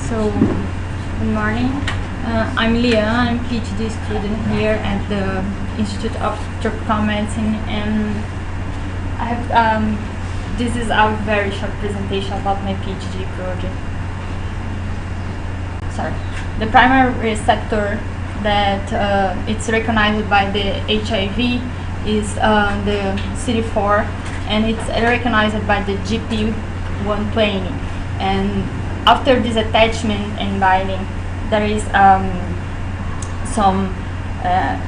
So, good morning. I'm Leah. I'm a PhD student here at the Institute of Tropical Medicine, and I have this is a very short presentation about my PhD project. Sorry. The primary receptor that it's recognized by the HIV is the CD4, and it's recognized by the GP120. And after this attachment and binding, there is some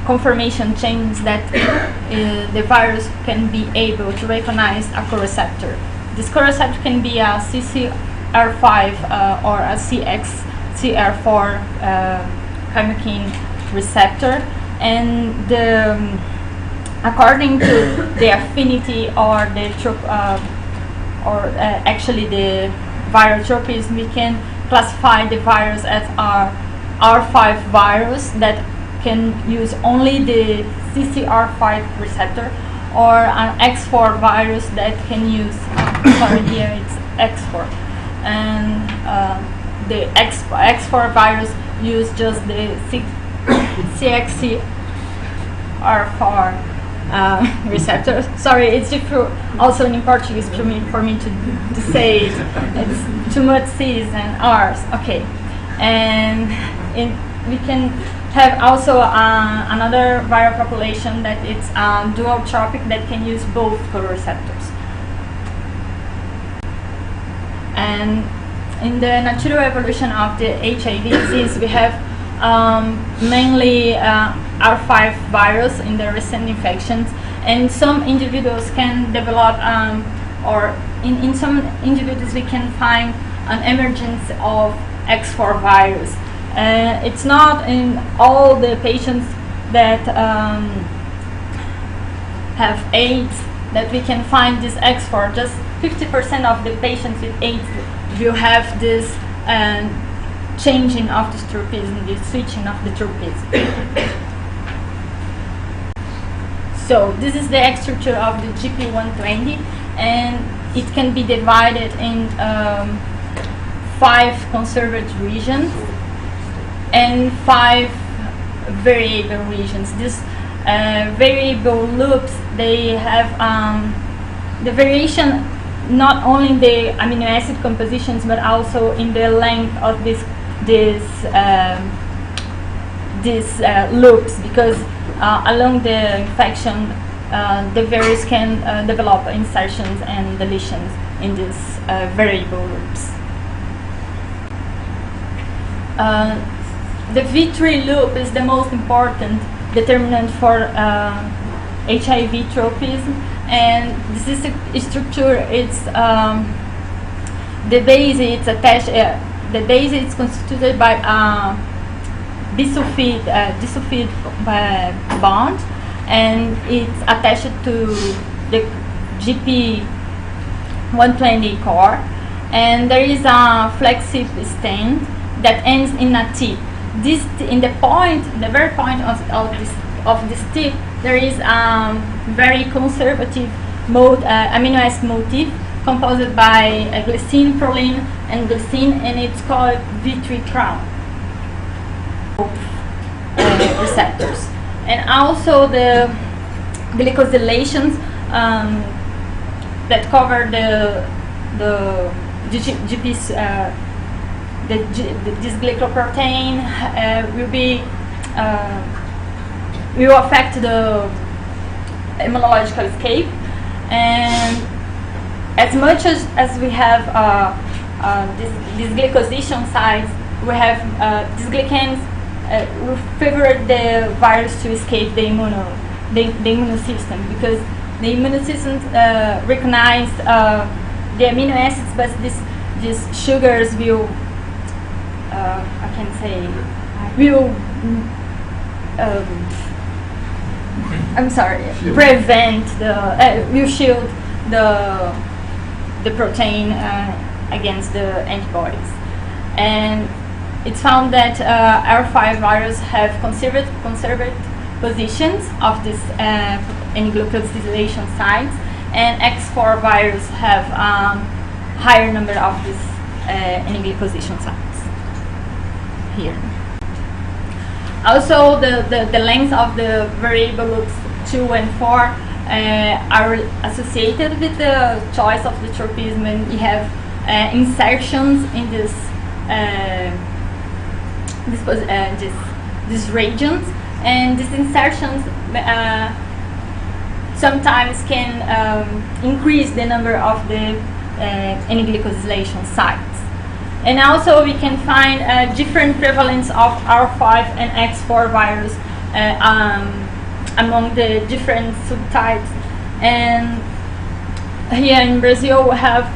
conformation change that the virus can be able to recognize a coreceptor. This coreceptor can be a CCR5 or a CXCR4 chymokine receptor, and according to the affinity or the actually the viral tropism, we can classify the virus as R5 virus that can use only the CCR5 receptor, or an X4 virus that can use sorry, here it's X4, and the X4 virus use just the CXCR4 receptor. Sorry, it's difficult also in Portuguese for me to say it. It's too much C's and R's. Okay, and we can have also another viral population that it's dual tropic that can use both coreceptors. And in the natural evolution of the HIV disease, we have mainly R5 virus in the recent infections, and some individuals can develop, or in some individuals we can find an emergence of X4 virus. It's not in all the patients that have AIDS that we can find this X4. Just 50% of the patients with AIDS will have this changing of the tropism, the switching of the tropism. So this is the X structure of the GP120, and it can be divided in 5 conserved regions and 5 variable regions. These variable loops, they have the variation not only in the amino acid compositions but also in the length of these loops, because along the infection the virus can develop insertions and deletions in these variable loops. The V3 loop is the most important determinant for HIV tropism, and this is a structure. It's the base. It's attached. The base is constituted by disulfide bond, and it's attached to the GP120 core, and there is a flexible stand that ends in a T. This in the very point of this tip, there is very conservative amino acid motif composed by glycine, proline, and glycine, and it's called V3 crown receptors. And also the glycosylations that cover this glycoprotein will affect the immunological escape, and as much as we have these glycosylation sites, we have these glycans will favor the virus to escape the immune system, because the immune system recognize the amino acids, but these sugars will prevent will shield the protein against the antibodies. And it's found that R5 virus have conserved positions of this N-glycosylation sites, and X4 virus have higher number of these N-glycosylation sites. here. Also, the length of the variable loops 2 and 4 are associated with the choice of the tropism, and we have insertions in these regions, and these insertions sometimes can increase the number of the N-glycosylation sites. And also we can find different prevalence of R5 and X4 virus among the different subtypes. And here in Brazil we have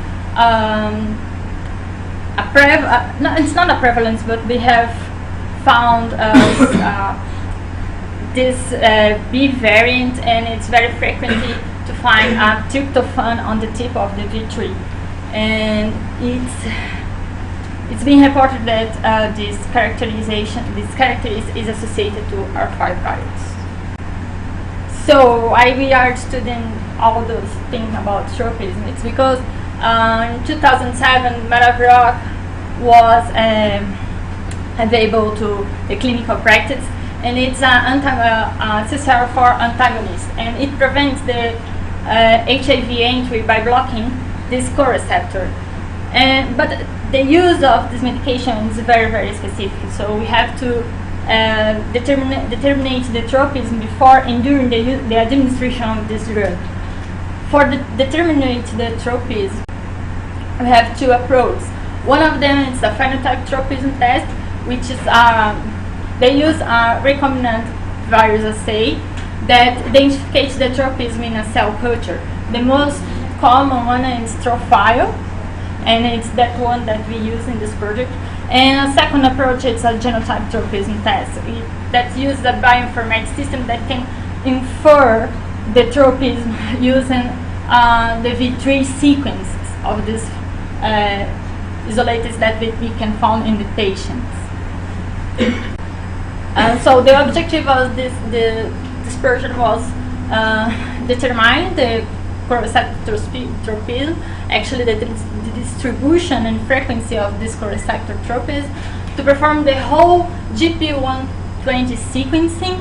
no, it's not a prevalence, but we have found this B variant, and it's very frequently to find a tryptophan on the tip of the V3, and it's been reported that this character is associated to R5 virus. So why we are studying all those things about tropism? It's because in 2007 Metavirok was available to the clinical practice, and it's an CCR4 antagonist, and it prevents the HIV entry by blocking this coreceptor. But the use of this medication is very, very specific, so we have to determine the tropism before and during the administration of this drug. For determining the tropism, we have two approaches. One of them is the phenotype tropism test, which is they use a recombinant virus assay that identifies the tropism in a cell culture. The most common one is Trophile, and it's that one that we use in this project. And a second approach is a genotype tropism test that uses a bioinformatics system that can infer the tropism using the V3 sequences of these isolates that we can find in the patients. So the objective of this project was determine the coreceptor tropism, actually the distribution and frequency of this coreceptor tropism, to perform the whole GP120 sequencing,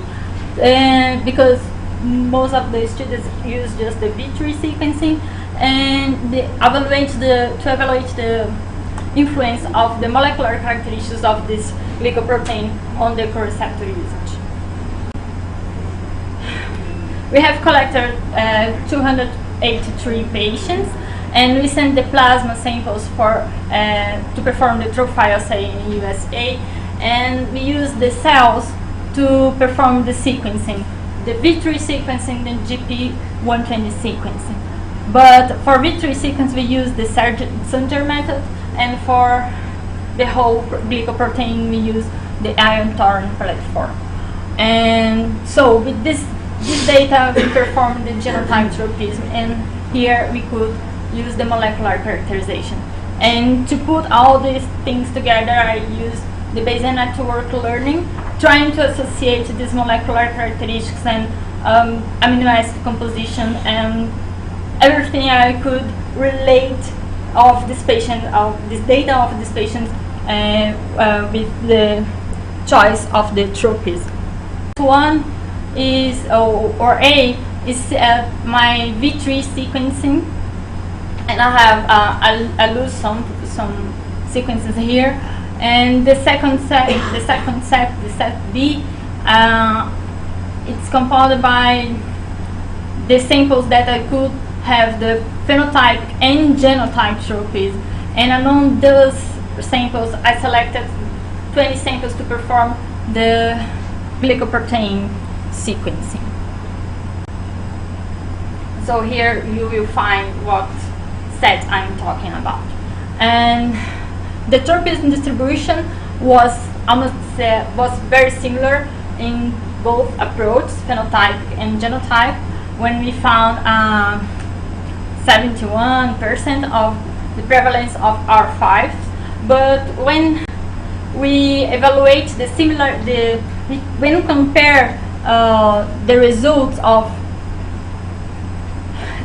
because most of the students use just the V3 sequencing, and to evaluate the influence of the molecular characteristics of this glycoprotein on the coreceptor usage. We have collected 283 patients, and we sent the plasma samples to perform the Trophile assay in USA, and we use the cells to perform the sequencing, the V3 sequencing, the GP120 sequencing. But for V3 sequence we use the Sanger method, and for the whole glycoprotein we use the ion torrent platform. And so with this data we performed the genotype tropism, and here we could use the molecular characterization. And to put all these things together, I used the Bayesian Network learning, trying to associate these molecular characteristics and amino acid composition and everything I could relate of this patient, of this data of this patient with the choice of the tropism. One is, or A, is my V3 sequencing, and I have I lose some sequences here. And the second set, the set B, it's compounded by the samples that I could have the phenotype and genotype tropism, and among those samples I selected 20 samples to perform the glycoprotein sequencing. So here you will find what set I'm talking about. And the tropism distribution was was very similar in both approaches, phenotype and genotype, when we found 71% of the prevalence of R5. But when we evaluate when we compare the results of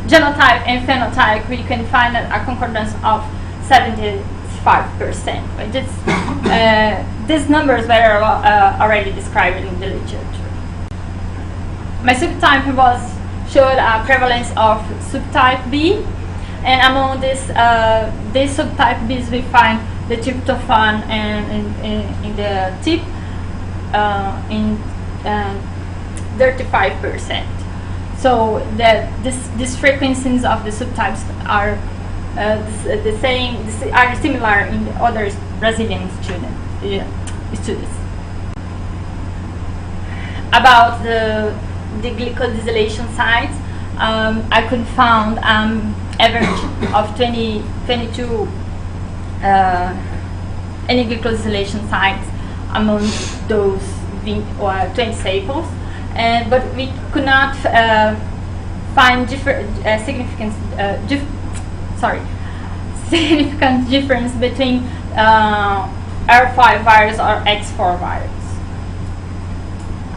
genotype and phenotype, we can find a concordance of 75%. 35%. These numbers were already described in the literature. My subtype showed a prevalence of subtype B, and among this subtype B's we find the tryptophan and in the tip in 35%. So these frequencies of the subtypes are the same, are similar in the other Brazilian students. About the glycosylation sites, I could found average of 22 any glycosylation sites among those 20 samples, but we could not find significant difference between R5 virus or X4 virus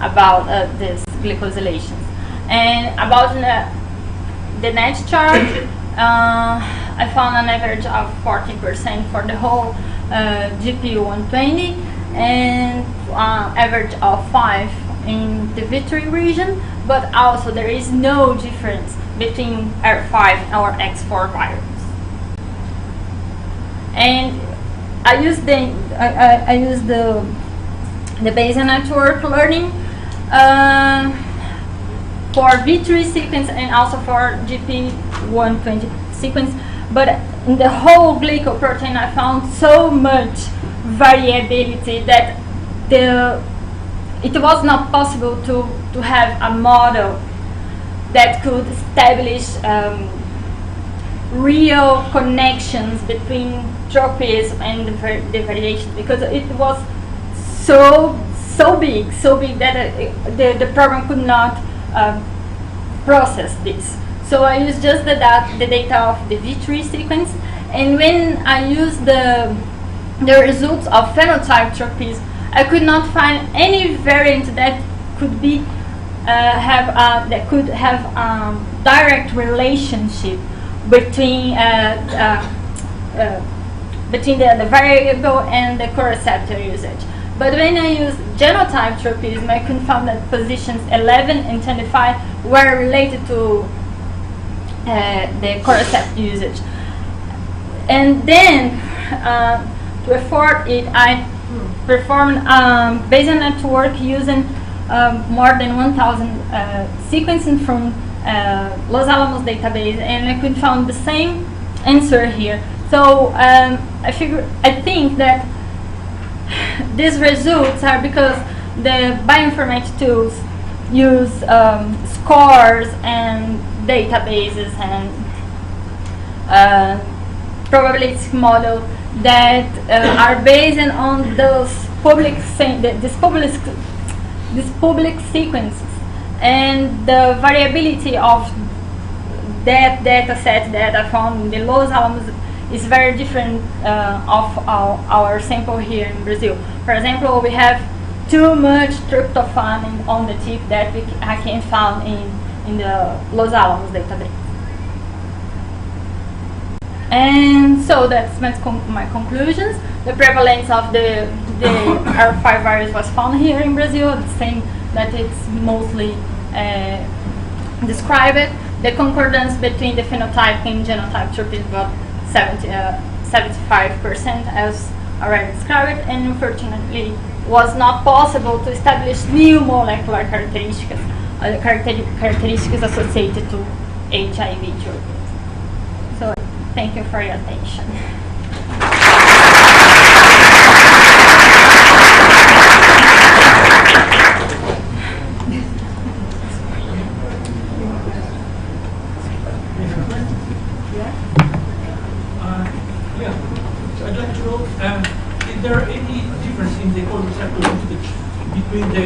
about this glycosylations. And about the net chart, I found an average of 40% for the whole GP120 and average of 5 in the Vitry region, but also there is no difference between R5 or X4 virus. And I used the Bayesian Network learning for V3 sequence and also for GP120 sequence, but in the whole glycoprotein I found so much variability that it was not possible to have a model that could establish real connections between tropism and the variation, because it was so big that the program could not process this. So I used just the data of the V3 sequence, and when I used the results of phenotype tropism, I could not find any variant that could be have direct relationship between the variable and the coreceptor usage. But when I used genotype tropism, I could find that positions 11 and 25 were related to the coreceptor usage. And then to afford it, I performed Bayesian network using more than 1,000 sequences from Los Alamos database, and I could find the same answer here. So I think that these results are because the bioinformatics tools use scores and databases and probabilistic model that are based on those these public sequences, and the variability of that data set that I found in the Los Alamos is very different of our sample here in Brazil. For example, we have too much tryptophan on the tip that I can find in the Los Alamos database. And so that's my conclusions. The prevalence of the R5 virus was found here in Brazil, the same that it's mostly described. The concordance between the phenotype and genotype tropism about 75% as already described, and unfortunately was not possible to establish new molecular characteristics associated to HIV tropism. So thank you for your attention. I'd like to know, is there any difference in the coreceptor usage between the